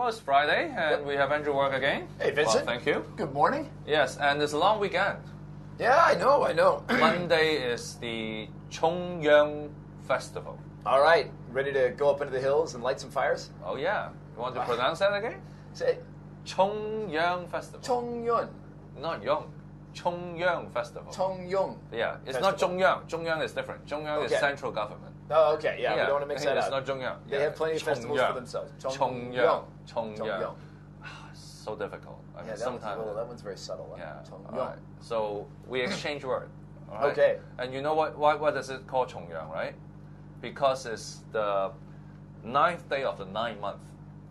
Well, it's Friday, and we have Andrew work again. Hey, Vincent. Well, thank you. Good morning. Yes, and it's a long weekend. Yeah, I know. Monday is the Chongyang Festival. All right, ready to go up into the hills and light some fires? Oh, yeah. You want to pronounce that again? Say Chongyang Festival. Chongyang. Not Yong. Chongyang Festival. Chongyang. Yeah, it's Festival. not Zhongyang. Zhongyang is different. Zhongyang is Okay. central government. Oh, okay. Yeah, we don't want to mix that it's up. not Zhongyang. They have plenty of festivals for themselves. Chongyang. Chongyang. So difficult. I mean, Yeah, sometimes that one's very subtle. Yeah. Chongyang. All right. So we exchange word. All right? Okay. And you know what does it call Chongyang, right? Because it's the 9th day of the 9th month.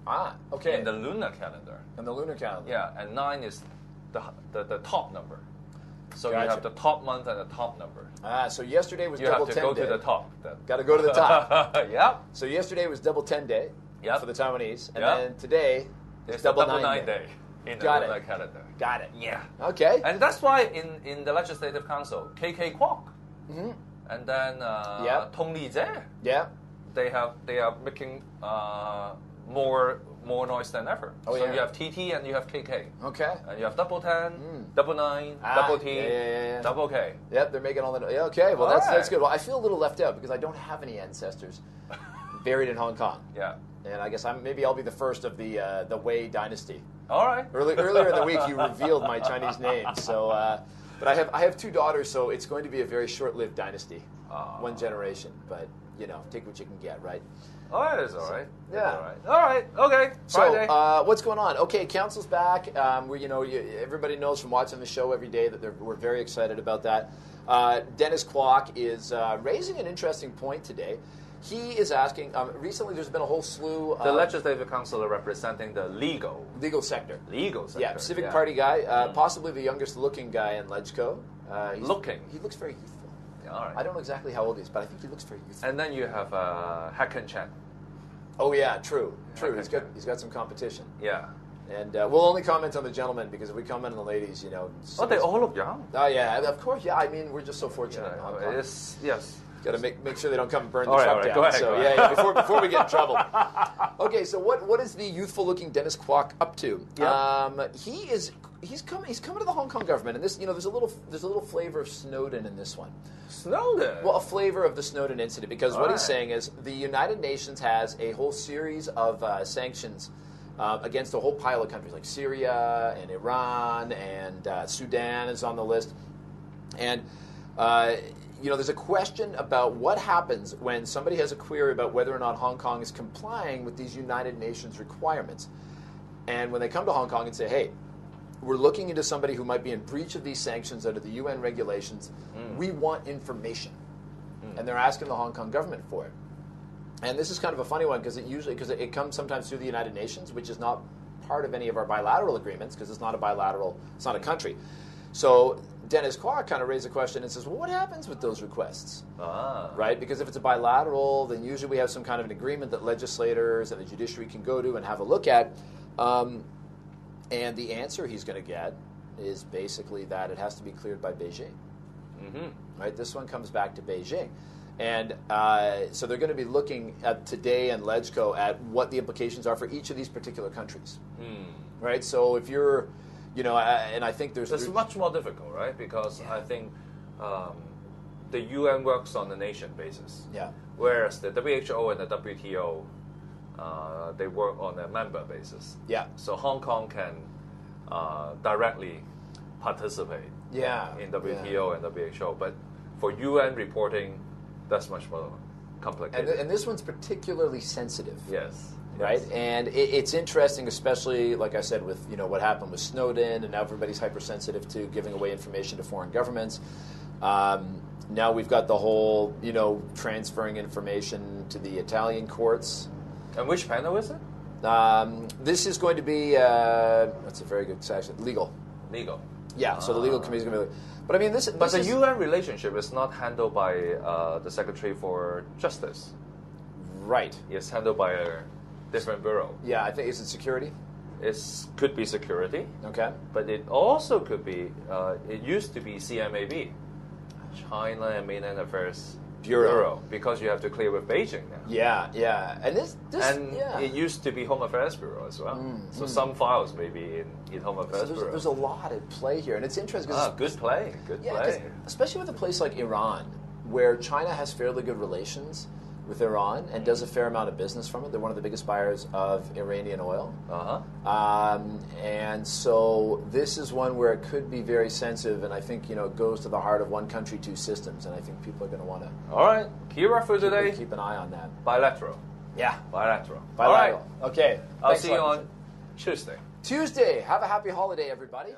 Ah, okay. In the lunar calendar. In the lunar calendar. Yeah, and 9 is the top number. So Gotcha. you have the top month and the top number. Ah, so yesterday was You double have to 10 go day. to the top. Then. Got to go to the top. Yep. So yesterday was double 10 day for the Taiwanese, and Yep. then today It's is the double 9 day. day in the Got lunar it. calendar. Got it. Yeah. Okay. And that's why in the Legislative Council, KK Kwok, and then Tong Li Jie, Yeah. they are making more noise than ever. Oh, so yeah. you have TT and you have KK. Okay. And you have double 10, double 9, double T, yeah. double K. Yep, they're making all the. Yeah, okay, well All that's right. good. Well, I feel a little left out because I don't have any ancestors buried in Hong Kong, Yeah. and I guess maybe I'll be the first of the Wei dynasty. All right. Earlier in the week, you revealed my Chinese name, so. But I have two daughters, so it's going to be a very short-lived dynasty, one generation. But take what you can get, right? Oh, it is all right. Yeah. It's all right. Okay. Friday. So, what's going on? Okay, council's back. Everybody knows from watching the show every day that we're very excited about that. Dennis Kwok is raising an interesting point today. He is asking. Recently, there's been a whole slew. The Legislative Council are representing the legal sector. Legal sector. Yeah, Civic Party guy, possibly the youngest-looking guy in LegCo. He looks very youthful. Yeah, all right. I don't know exactly how old he is, but I think he looks very youthful. And then you have Hacken Chen. Oh yeah, true. Okay. He's got some competition. Yeah. And we'll only comment on the gentlemen because if we comment on the ladies, Oh, they all look young. Oh yeah, of course. Yeah, I mean we're just so fortunate. in Hong Kong. Yes. Got to make sure they don't come and burn the All right, truck all right, down. go ahead, So go yeah, before we get in trouble. Okay, so what is the youthful-looking Dennis Kwok up to? Yep. He's coming to the Hong Kong government, and this there's a little flavor of Snowden in this one. Snowden. Well, a flavor of the Snowden incident, because what he's Right. saying is the United Nations has a whole series of sanctions against a whole pile of countries like Syria and Iran and Sudan is on the list, and. There's a question about what happens when somebody has a query about whether or not Hong Kong is complying with these United Nations requirements. And when they come to Hong Kong and say, hey, we're looking into somebody who might be in breach of these sanctions under the UN regulations, we want information. And they're asking the Hong Kong government for it. And this is kind of a funny one because it comes sometimes through the United Nations, which is not part of any of our bilateral agreements because it's not a country. So Dennis Kwok kind of raised a question and says, well, what happens with those requests? Right? Because if it's a bilateral, then usually we have some kind of an agreement that legislators and the judiciary can go to and have a look at. And the answer he's going to get is basically that it has to be cleared by Beijing. Right? This one comes back to Beijing. And so they're going to be looking at today and LegCo at what the implications are for each of these particular countries. Right? So if you're... and I think It's much more difficult, right? Because I think the UN works on a nation basis. Yeah. Whereas the WHO and the WTO, they work on a member basis. Yeah. So Hong Kong can directly participate in WTO and WHO. But for UN reporting, that's much more complicated. And this one's particularly sensitive. Yes. Right, and it's interesting, especially like I said, with what happened with Snowden, and now everybody's hypersensitive to giving away information to foreign governments. Now we've got the whole transferring information to the Italian courts. And which panel is it? This is going to be that's a very good section. Legal. Yeah. So the legal committee is going to be. But I mean, this. But the UN relationship is not handled by the Secretary for Justice. Right. It's handled by a different bureau. Yeah, I think is it security? It could be security. Okay. But it also could be. It used to be CMAB, China and Mainland Affairs Bureau. Because you have to clear with Beijing now. Yeah. And it used to be Home Affairs Bureau as well. So some files may be in Home Affairs Bureau. There's a lot at play here, and it's interesting. Good play. Especially with a place like Iran, where China has fairly good relations with Iran and does a fair amount of business from it. They're one of the biggest buyers of Iranian oil. And so this is one where it could be very sensitive, and I think it goes to the heart of one country, two systems, and I think people are going to want to. All right, Kira for today. Keep an eye on that. Bilateral. Yeah. Bilateral. All right. Okay. I'll see you on Tuesday. Have a happy holiday, everybody. Yeah.